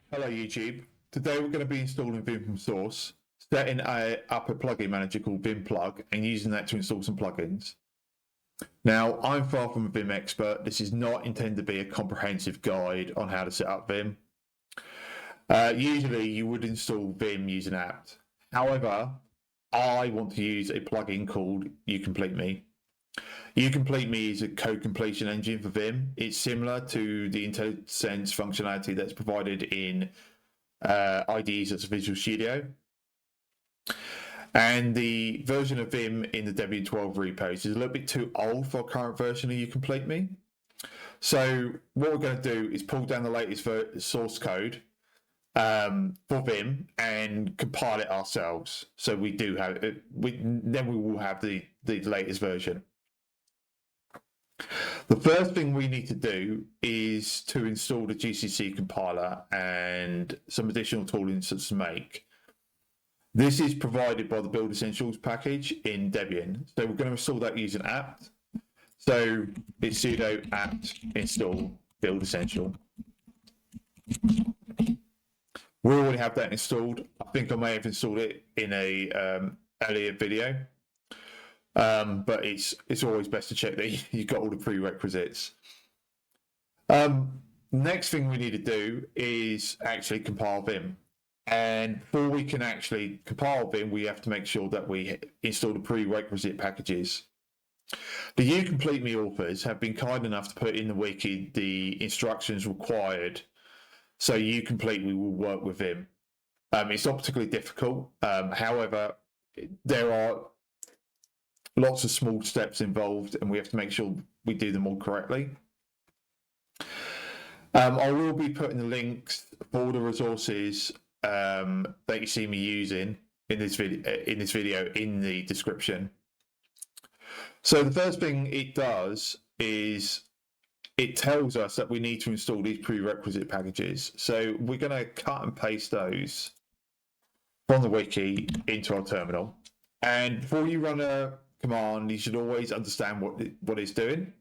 Hello YouTube. Today we're going to be installing Vim from source, setting up a plugin manager called Vim Plug and using that to install some plugins. Now, I'm far from a Vim expert. This is not intended to be a comprehensive guide on how to set up Vim. Usually you would install Vim using apt. However, I want to use a plugin called UCompleteMe. UCompleteMe is a code completion engine for Vim. It's similar to the IntelliSense functionality that's provided in IDEs such as Visual Studio. And the version of Vim in the Debian 12 repos is a little bit too old for a current version of UCompleteMe. So what we're going to do is pull down the latest source code for Vim and compile it ourselves. So we do have it. Then we will have the latest version. The first thing we need to do is to install the GCC compiler and some additional tooling such as make. This is provided by the Build Essentials package in Debian. So we're going to install that using apt. So it's sudo apt install build essential. We already have that installed. I think I may have installed it in a earlier video. But it's always best to check that you've got all the prerequisites. Next thing we need to do is actually compile Vim. And before we can actually compile Vim, we have to make sure that we install the prerequisite packages. The UCompleteMe authors have been kind enough to put in the wiki the instructions required so UCompleteMe will work with Vim. It's not particularly difficult. However, there are lots of small steps involved and we have to make sure we do them all correctly. I will be putting the links for all the resources that you see me using in this video in the description. So the first thing it does is it tells us that we need to install these prerequisite packages. So we're going to cut and paste those from the wiki into our terminal. And before you run a command, you should always understand what it's doing.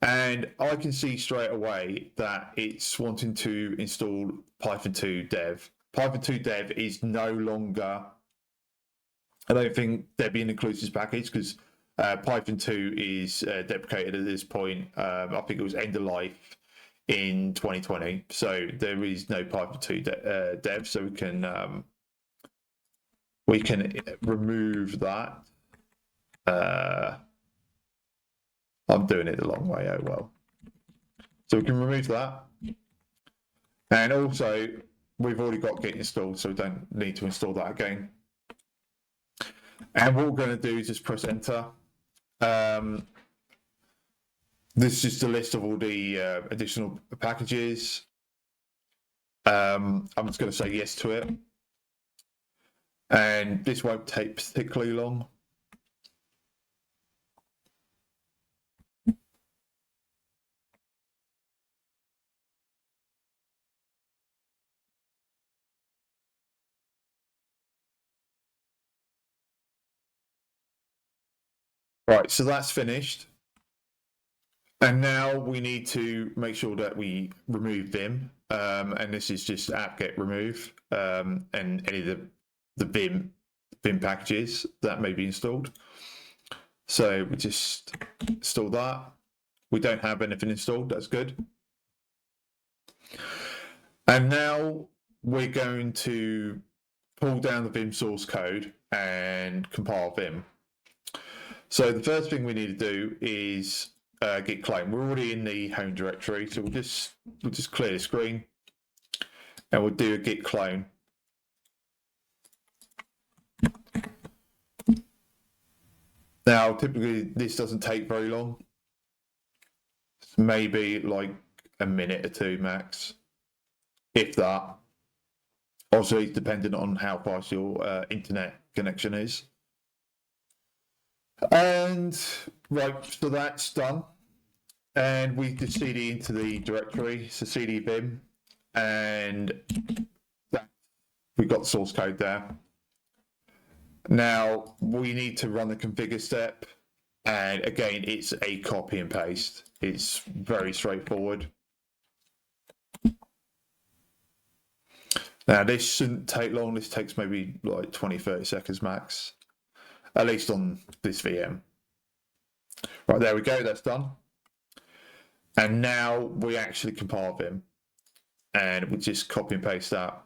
And I can see straight away that it's wanting to install Python 2 dev. Python 2 dev is no longer, I don't think Debian includes this package because Python 2 is deprecated at this point. I think it was end of life in 2020. So there is no Python 2 dev, so we can remove that. I'm doing it the long way, oh well. So we can remove that. And also, we've already got Git installed, so we don't need to install that again. And what we're going to do is just press enter. This is just a list of all the additional packages. I'm just going to say yes to it. And this won't take particularly long. Right, so that's finished. And now we need to make sure that we remove Vim. And this is just apt-get remove and any of the Vim packages that may be installed. So we just install that. We don't have anything installed, that's good. And now we're going to pull down the Vim source code and compile Vim. So the first thing we need to do is git clone. We're already in the home directory, so we'll just clear the screen and we'll do a git clone. Now, typically this doesn't take very long. It's maybe like a minute or two max, if that. Also, it's dependent on how fast your internet connection is. And right, so that's done. And we just cd into the directory, so cd vim, and we've got the source code there. Now we need to run the configure step, and again, it's a copy and paste. It's very straightforward. Now this shouldn't take long. This takes maybe like 20-30 seconds max, at least on this VM. Right, there we go, that's done. And now we actually compile Vim, and we just copy and paste that.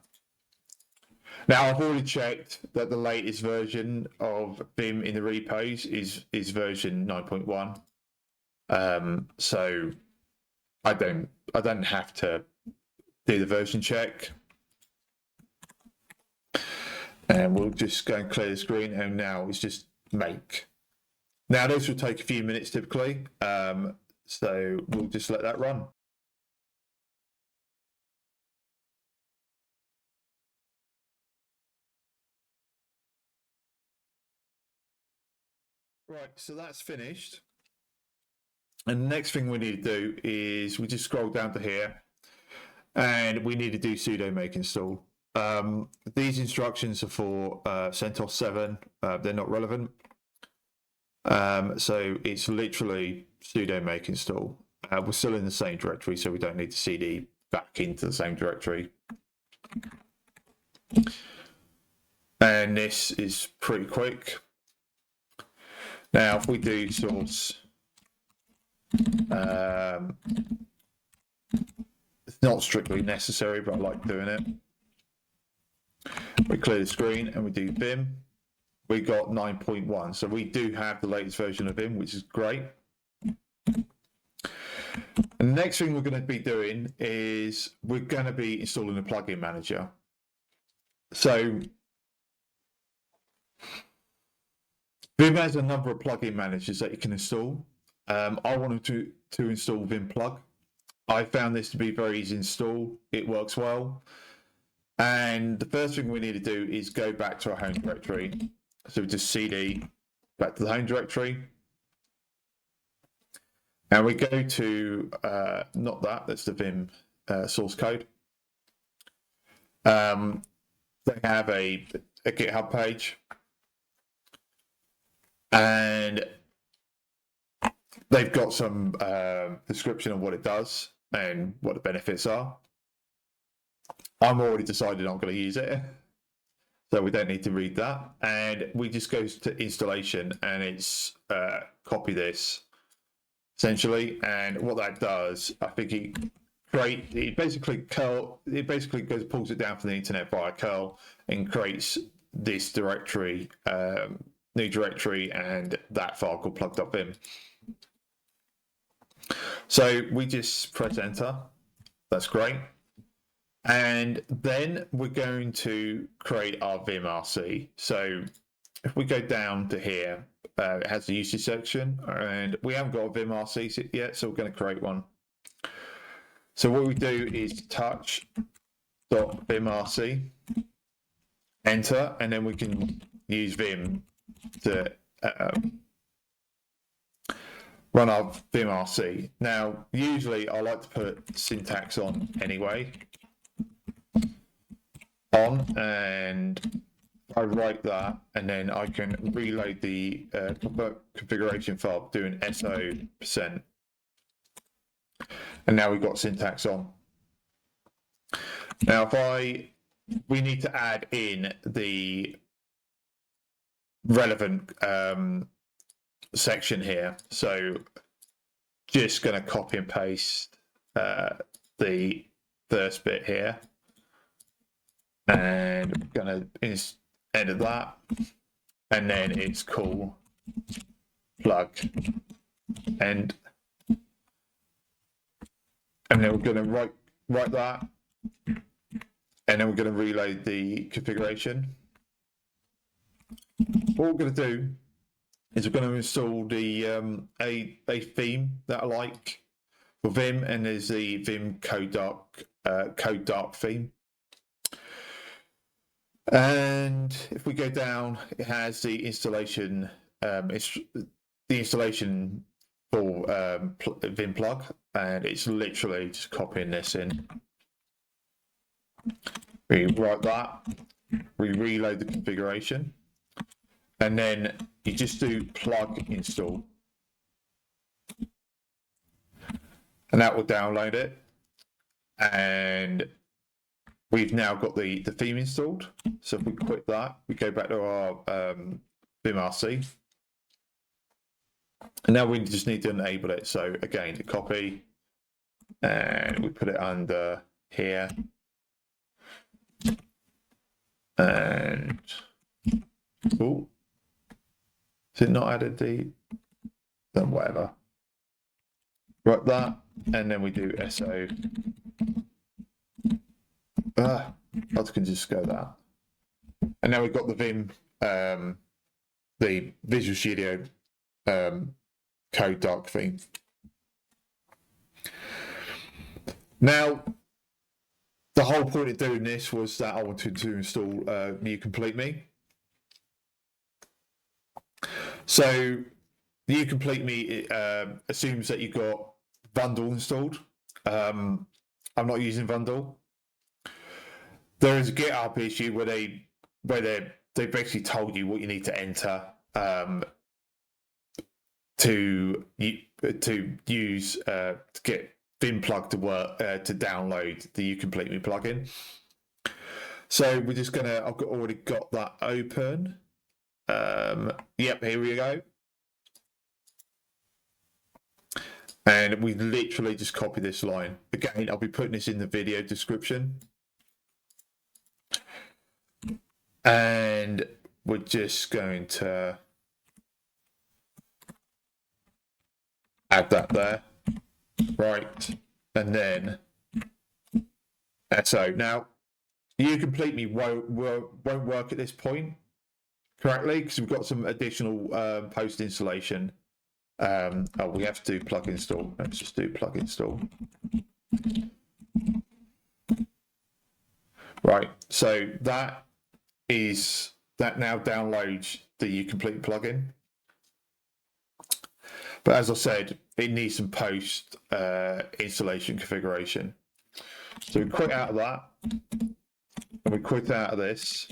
Now I've already checked that the latest version of Vim in the repos is version 9.1. So I don't have to do the version check. And we'll just go and clear the screen, and now it's just make. Now this will take a few minutes typically, so we'll just let that run. Right, so that's finished. And the next thing we need to do is we just scroll down to here, and we need to do sudo make install. These instructions are for CentOS 7. They're not relevant. So it's literally sudo make install. We're still in the same directory, so we don't need to cd back into the same directory. And this is pretty quick. Now, if we do source, it's not strictly necessary, but I like doing it. We clear the screen and we do Vim. We got 9.1, so we do have the latest version of Vim, which is great. And the next thing we're going to be doing is we're going to be installing a plugin manager. So Vim has a number of plugin managers that you can install. I wanted to install Vim Plug. I found this to be very easy to install. It works well. And the first thing we need to do is go back to our home directory. So we just cd back to the home directory. And we go to, not that, that's the Vim source code. They have a GitHub page. And they've got some description of what it does and what the benefits are. I'm already decided I'm going to use it, so we don't need to read that. And we just go to installation, and it's copy this essentially. And what that does, I think it basically pulls it down from the internet via curl and creates this directory, new directory, and that file called plug.vim. So we just press enter. That's great. And then we're going to create our vimrc. So if we go down to here, it has the usage section, and we haven't got a vimrc yet, so we're going to create one. So what we do is touch.vimrc, enter, and then we can use Vim to run our vimrc. Now, usually I like to put syntax on anyway. And I write that, and then I can reload the configuration file doing so%. And now we've got syntax on. Now, we need to add in the relevant section here. So just going to copy and paste the first bit here. And we're going to edit that, and then it's called plug, and then we're going to write that, and then we're going to reload the configuration. What we're going to do is we're going to install the a theme that I like for Vim, and there's the vim-code-dark theme. And if we go down, it has the installation. It's the installation for Vim Plug, and it's literally just copying this in. We write that, we reload the configuration, and then you just do plug install, and that will download it. And we've now got the theme installed. So if we quit that, we go back to our vimrc. And now we just need to enable it. So again, to copy, and we put it under here. And oh, is it not added the? Then whatever. Right, that, and then we do so. I can just go that. And now we've got the Vim, the Visual Studio code-dark theme. Now, the whole point of doing this was that I wanted to install New Complete Me. So, New Complete Me assumes that you've got Bundle installed. I'm not using Bundle. There is a GitHub issue where they basically told you what you need to enter to use to get Vim Plug to work to download the Complete Me plugin. So we're just gonna. I've already got that open. Yep, here we go. And we literally just copy this line. Again, I'll be putting this in the video description. And we're just going to add that there. Right. And then, so now, You Complete Me won't work at this point correctly because we've got some additional post installation. We have to do plug install. Let's just do plug install. Right, so that now downloads the Complete plugin. But as I said, it needs some post installation configuration. So we quit out of that, and we quit out of this,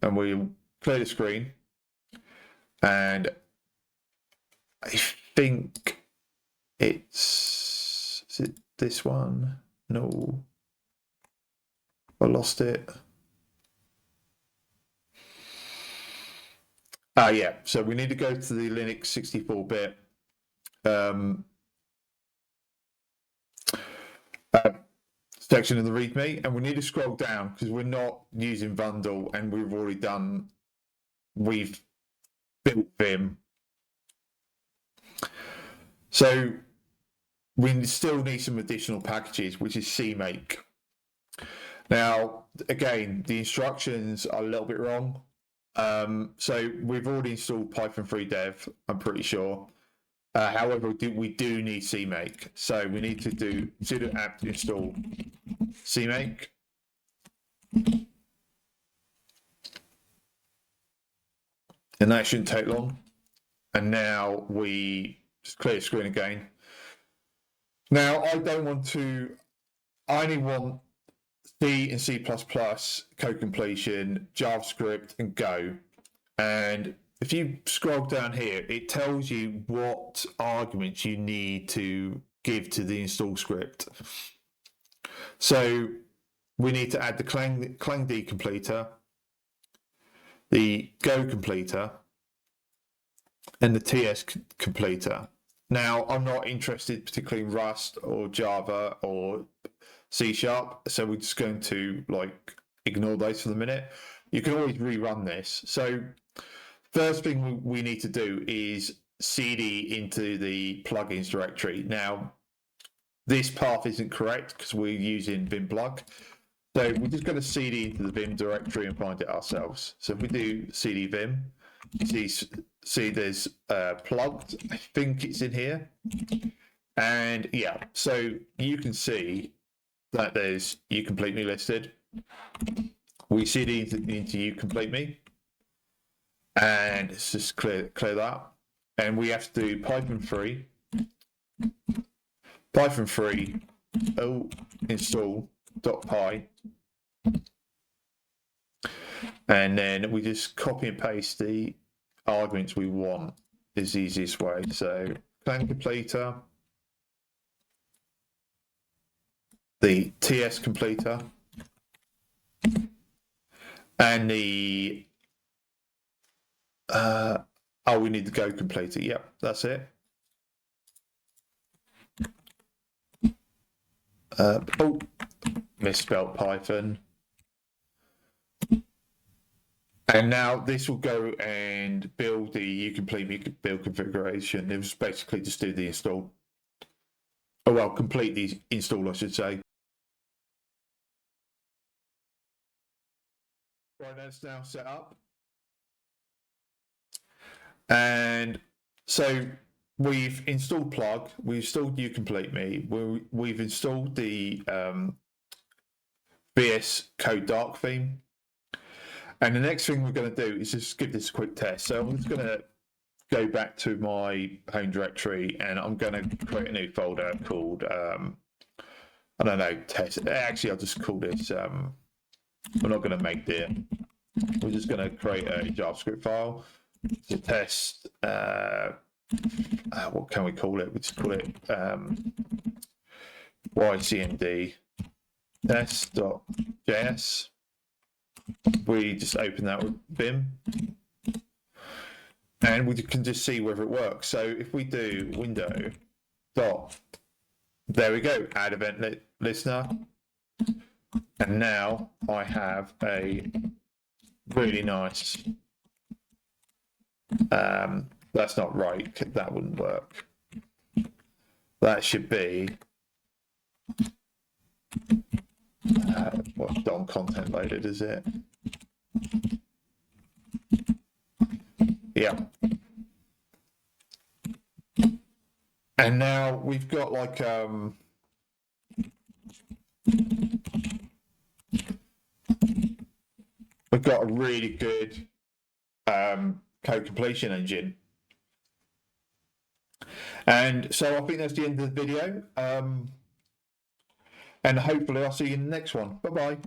and we clear the screen, and I think is it this one? No, I lost it. Yeah, so we need to go to the Linux 64-bit section of the README, and we need to scroll down because we're not using Bundle, and we've built Vim. So we still need some additional packages, which is CMake. Now, again, the instructions are a little bit wrong. So we've already installed Python 3 dev, I'm pretty sure. However, we do need CMake. So we need to do sudo apt install CMake. And that shouldn't take long. And now we just clear the screen again. Now, I only want C and C++, code completion, JavaScript, and Go. And if you scroll down here, it tells you what arguments you need to give to the install script. So we need to add the clang completer, the Go completer, and the TS completer. Now, I'm not interested particularly in Rust or Java or C#, so we're just going to ignore those for the minute. You can always rerun this. So first thing we need to do is cd into the plugins directory. Now, this path isn't correct because we're using Vim Plug. So we're just going to cd into the Vim directory and find it ourselves. So if we do cd vim, see there's plugged. I think it's in here. And yeah, so you can see that there's You Complete Me listed. We cd into You Complete Me. And let's just clear that. And we have to do Python 3 install.py. And then we just copy and paste the arguments we want is the easiest way. So clang completer, the TS completer, and the we need to go complete it. Yep, that's it. Oh, misspelled Python. And now this will go and build the complete build configuration. It was basically just do the install. Oh well, complete the install, I should say. Right, that's now set up. And so we've installed Plug, we've installed vim-code-dark, we've installed the vim-code-dark theme. And the next thing we're going to do is just give this a quick test. So I'm just going to go back to my home directory and I'm going to create a new folder called, I don't know, test. Actually, I'll just call this, we're not going to make dir. We're just going to create a JavaScript file to test, what can we call it? We just call it ycmd test.js. We just open that with Vim and we can just see whether it works. So if we do window dot, there we go, add event listener. And now I have a really nice, that's not right, that wouldn't work. That should be what DOM content loaded, is it? Yeah. And now we've got like we've got a really good code completion engine. And so I think that's the end of the video. And hopefully I'll see you in the next one. Bye-bye.